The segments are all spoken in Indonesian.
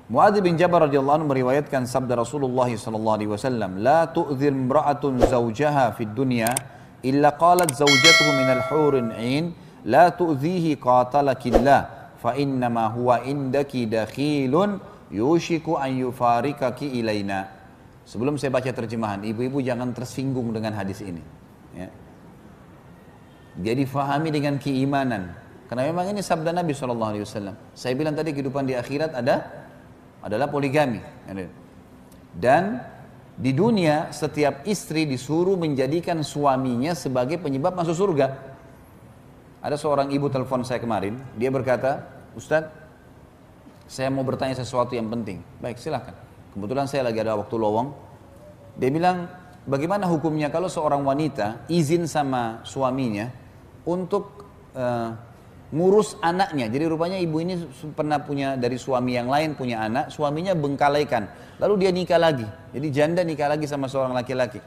Muadz bin Jabal radhiyallahu anhu meriwayatkan sabda Rasulullah sallallahu alaihi wasallam, "La tu'dhil imra'atun zawjaha fid dunya illa qalat zawjatuhu minal hurin 'ain, la tu'dhihi qatalakillah, fa innama huwa indaki dakhilun yushiku an yufarikaki ilaina." Sebelum saya baca terjemahan, ibu-ibu jangan tersinggung dengan hadis ini. Ya. Jadi fahami dengan keimanan. Karena memang ini sabda Nabi SAW. Saya bilang tadi kehidupan di akhirat adalah poligami. Dan di dunia setiap istri disuruh menjadikan suaminya sebagai penyebab masuk surga. Ada seorang ibu telepon saya kemarin, dia berkata, "Ustadz, saya mau bertanya sesuatu yang penting." Baik, silakan. Kebetulan saya lagi ada waktu lowong. Dia bilang, bagaimana hukumnya kalau seorang wanita izin sama suaminya untuk ngurus anaknya. Jadi rupanya ibu ini pernah punya dari suami yang lain, punya anak, suaminya bengkalaikan. Lalu dia nikah lagi. Jadi janda nikah lagi sama seorang laki-laki.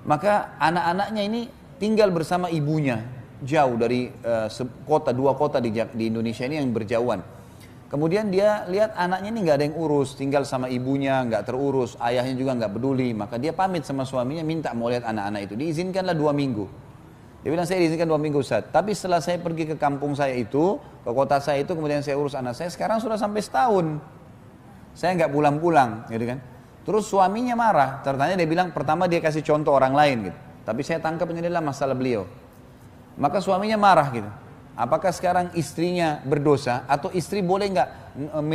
Maka anak-anaknya ini tinggal bersama ibunya. Jauh dari dua kota di Indonesia ini yang berjauhan. Kemudian dia lihat anaknya ini nggak ada yang urus, tinggal sama ibunya, nggak terurus, ayahnya juga nggak peduli. Maka dia pamit sama suaminya, minta mau lihat anak-anak itu. Diizinkanlah 2 minggu. Dia bilang, saya diizinkan 2 minggu Ustaz. Tapi setelah saya pergi ke kampung saya itu, ke kota saya itu, kemudian saya urus anak saya, sekarang sudah sampai setahun. Saya nggak pulang-pulang, gitu kan. Terus suaminya marah. Ternyata dia bilang, pertama dia kasih contoh orang lain, gitu. Tapi saya tangkap ini adalah masalah beliau. Maka suaminya marah, gitu. Apakah sekarang istrinya berdosa, atau istri boleh nggak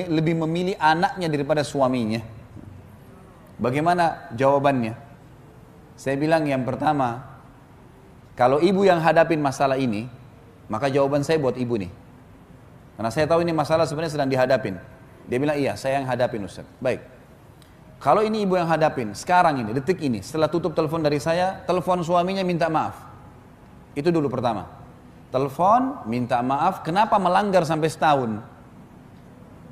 lebih memilih anaknya daripada suaminya? Bagaimana jawabannya? Saya bilang yang pertama, kalau ibu yang hadapin masalah ini, maka jawaban saya buat ibu nih. Karena saya tahu ini masalah sebenarnya sedang dihadapin. Dia bilang, iya saya yang hadapin Ustaz. Baik. Kalau ini ibu yang hadapin, sekarang ini, detik ini, setelah tutup telepon dari saya, telepon suaminya minta maaf. Itu dulu pertama. Telepon, minta maaf, kenapa melanggar sampai setahun?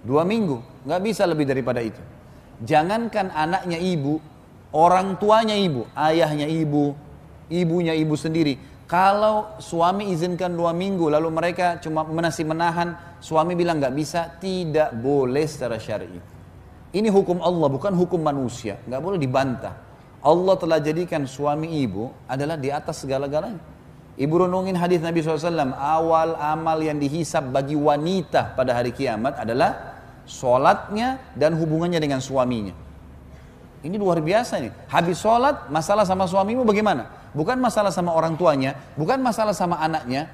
2 minggu, nggak bisa lebih daripada itu. Jangankan anaknya ibu, orang tuanya ibu, ayahnya ibu, ibunya ibu sendiri. Kalau suami izinkan 2 minggu lalu mereka cuma masih menahan, suami bilang nggak bisa, tidak boleh secara syar'i. Ini hukum Allah, bukan hukum manusia, nggak boleh dibantah. Allah telah jadikan suami ibu adalah di atas segala-galanya. Ibu renungin hadis Nabi SAW, awal amal yang dihisab bagi wanita pada hari kiamat adalah sholatnya dan hubungannya dengan suaminya. Ini luar biasa nih. Habis sholat, masalah sama suamimu bagaimana? Bukan masalah sama orang tuanya, bukan masalah sama anaknya.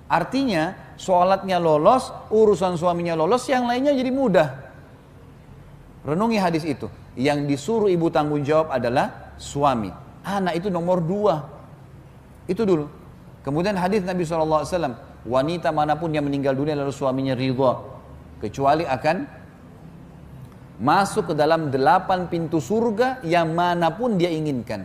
Artinya, sholatnya lolos, urusan suaminya lolos, yang lainnya jadi mudah. Renungi hadis itu. Yang disuruh ibu tanggung jawab adalah suami. Anak itu nomor 2. Itu dulu. Kemudian hadis Nabi SAW, wanita manapun yang meninggal dunia lalu suaminya ridha, kecuali akan masuk ke dalam 8 pintu surga yang manapun dia inginkan.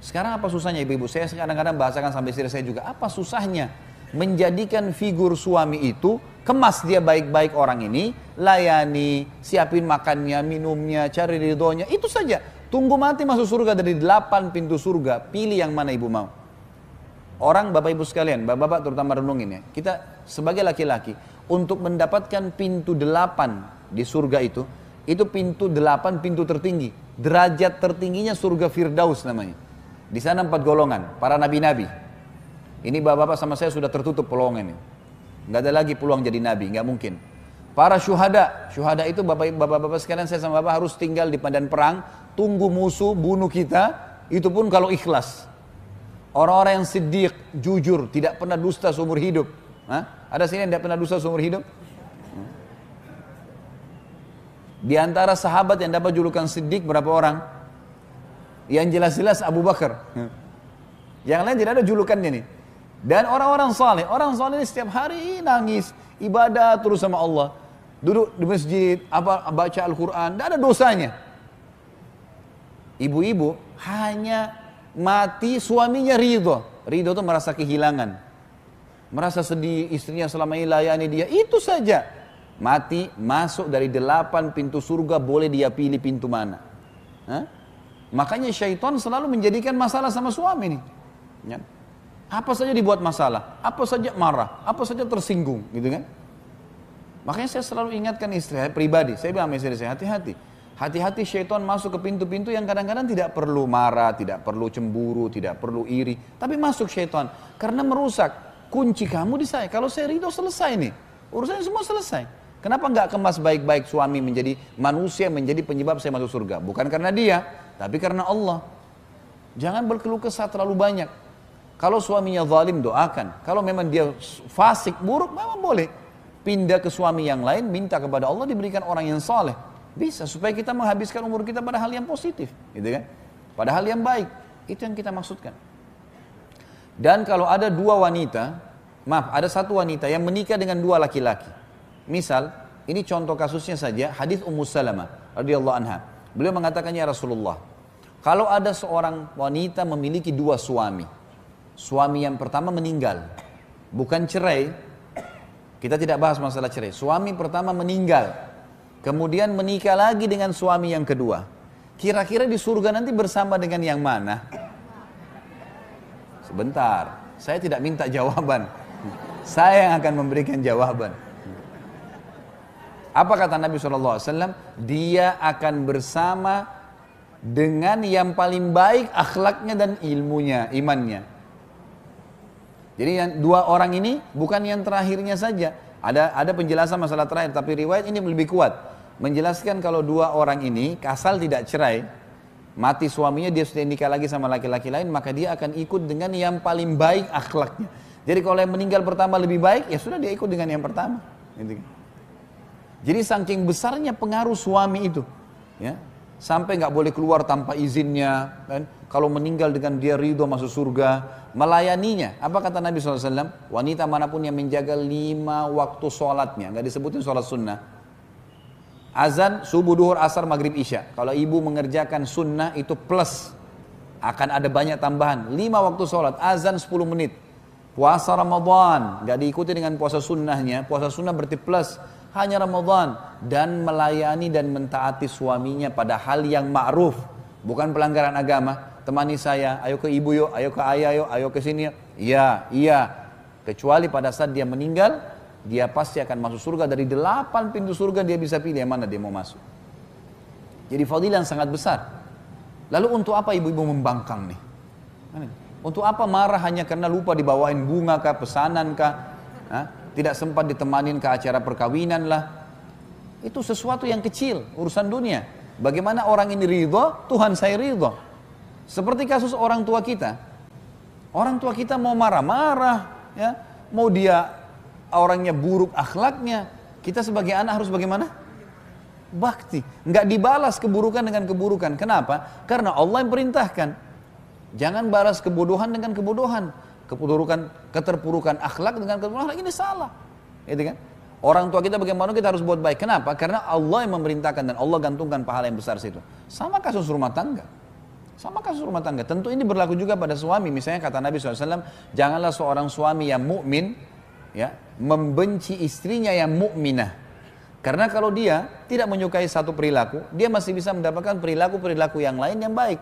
Sekarang apa susahnya ibu-ibu? Saya kadang-kadang bahasakan sampai istri saya juga. Apa susahnya menjadikan figur suami itu, kemas dia baik-baik orang ini, layani, siapin makannya, minumnya, cari ridhonya, itu saja. Tunggu mati masuk surga dari 8 pintu surga, pilih yang mana ibu mau. Orang bapak ibu sekalian, bapak-bapak terutama renungin ya. Kita sebagai laki-laki, untuk mendapatkan pintu 8 di surga itu pintu 8 pintu tertinggi. Derajat tertingginya surga Firdaus namanya. Di sana 4 golongan, para nabi-nabi. Ini bapak-bapak sama saya sudah tertutup peluang ini. Nggak ada lagi peluang jadi nabi, nggak mungkin. Para syuhada itu bapak-bapak sekalian, saya sama bapak harus tinggal di medan perang, tunggu musuh bunuh kita, itu pun kalau ikhlas. Orang-orang yang siddiq, jujur, tidak pernah dusta seumur hidup. Ada sini yang tidak pernah dusta seumur hidup? Di antara sahabat yang dapat julukan siddiq berapa orang? Yang jelas-jelas Abu Bakar. Yang lain tidak ada julukannya nih. Dan orang-orang saleh ini setiap hari nangis, ibadah terus sama Allah. Duduk di masjid, baca Al-Quran, tidak ada dosanya. Ibu-ibu hanya mati suaminya ridho. Ridho itu merasa kehilangan, merasa sedih, istrinya selama ini layani dia, itu saja. Mati, masuk dari 8 pintu surga, boleh dia pilih pintu mana. Makanya syaitan selalu menjadikan masalah sama suami nih. Ya. Apa saja dibuat masalah, apa saja marah, apa saja tersinggung, gitu kan? Makanya saya selalu ingatkan istri saya pribadi, saya bilang sama istri saya, hati-hati. Hati-hati syaitan masuk ke pintu-pintu yang kadang-kadang tidak perlu marah, tidak perlu cemburu, tidak perlu iri. Tapi masuk syaitan, karena merusak. Kunci kamu di saya, kalau saya ridho selesai nih. Urusannya semua selesai. Kenapa nggak kemas baik-baik suami menjadi manusia, menjadi penyebab saya masuk surga? Bukan karena dia, tapi karena Allah. Jangan berkeluh kesah terlalu banyak. Kalau suaminya zalim, doakan. Kalau memang dia fasik, buruk, memang boleh. Pindah ke suami yang lain, minta kepada Allah diberikan orang yang saleh. Bisa, supaya kita menghabiskan umur kita pada hal yang positif, gitu kan? Pada hal yang baik, itu yang kita maksudkan. Dan kalau ada dua wanita, ada satu wanita yang menikah dengan dua laki-laki. Misal, ini contoh kasusnya saja, hadis Ummu Salamah radhiyallahu anha. Beliau mengatakan, ya Rasulullah, kalau ada seorang wanita memiliki dua suami, suami yang pertama meninggal, bukan cerai, kita tidak bahas masalah cerai, suami pertama meninggal, kemudian menikah lagi dengan suami yang kedua. Kira-kira di surga nanti bersama dengan yang mana? Sebentar, saya tidak minta jawaban. Saya yang akan memberikan jawaban. Apa kata Nabi SAW? Dia akan bersama dengan yang paling baik akhlaknya dan ilmunya, imannya. Jadi yang dua orang ini bukan yang terakhirnya saja. Ada penjelasan masalah terakhir, tapi riwayat ini lebih kuat. Menjelaskan kalau dua orang ini asal tidak cerai, mati suaminya, dia sudah nikah lagi sama laki-laki lain, maka dia akan ikut dengan yang paling baik akhlaknya. Jadi kalau yang meninggal pertama lebih baik, ya sudah dia ikut dengan yang pertama. Jadi saking besarnya pengaruh suami itu, ya, sampai nggak boleh keluar tanpa izinnya. Kan? Kalau meninggal dengan dia ridho masuk surga, melayaninya. Apa kata Nabi SAW? Wanita manapun yang menjaga 5 waktu sholatnya, nggak disebutin sholat sunnah. Azan, subuh, duhur, asar, maghrib, isya. Kalau ibu mengerjakan sunnah itu plus, akan ada banyak tambahan. 5 waktu sholat, azan 10 menit. Puasa Ramadan, nggak diikuti dengan puasa sunnahnya. Puasa sunnah berarti plus, hanya Ramadan. Dan melayani dan mentaati suaminya pada hal yang ma'ruf. Bukan pelanggaran agama. Temani saya, ayo ke ibu yuk, ayo ke ayah yuk, ayo ke sini yuk. Iya, iya. Kecuali pada saat dia meninggal, dia pasti akan masuk surga. Dari 8 pintu surga dia bisa pilih yang mana dia mau masuk. Jadi fadilah yang sangat besar. Lalu untuk apa ibu-ibu membangkang nih? Untuk apa marah hanya karena lupa dibawain bunga kah, pesanan kah? Tidak sempat ditemanin ke acara perkawinan lah. Itu sesuatu yang kecil, urusan dunia. Bagaimana orang ini ridho, Tuhan saya ridho. Seperti kasus orang tua kita. Orang tua kita mau marah-marah, ya, mau dia orangnya buruk akhlaknya, kita sebagai anak harus bagaimana? Bakti. Nggak dibalas keburukan dengan keburukan. Kenapa? Karena Allah yang perintahkan. Jangan balas kebodohan dengan kebodohan. Keterpurukan akhlak dengan keterpurukan akhlak, ini salah. Gitu kan? Orang tua kita bagaimana kita harus buat baik. Kenapa? Karena Allah yang memerintahkan dan Allah gantungkan pahala yang besar situ. Sama kasus rumah tangga. Sama kasus rumah tangga. Tentu ini berlaku juga pada suami. Misalnya kata Nabi SAW, janganlah seorang suami yang mukmin, ya, membenci istrinya yang mukminah. Karena kalau dia tidak menyukai satu perilaku, dia masih bisa mendapatkan perilaku-perilaku yang lain yang baik.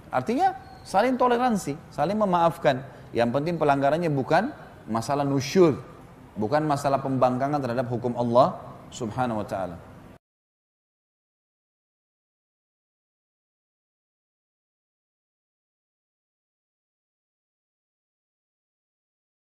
Artinya saling toleransi, saling memaafkan. Yang penting pelanggarannya bukan masalah nusyur, bukan masalah pembangkangan terhadap hukum Allah Subhanahu wa ta'ala.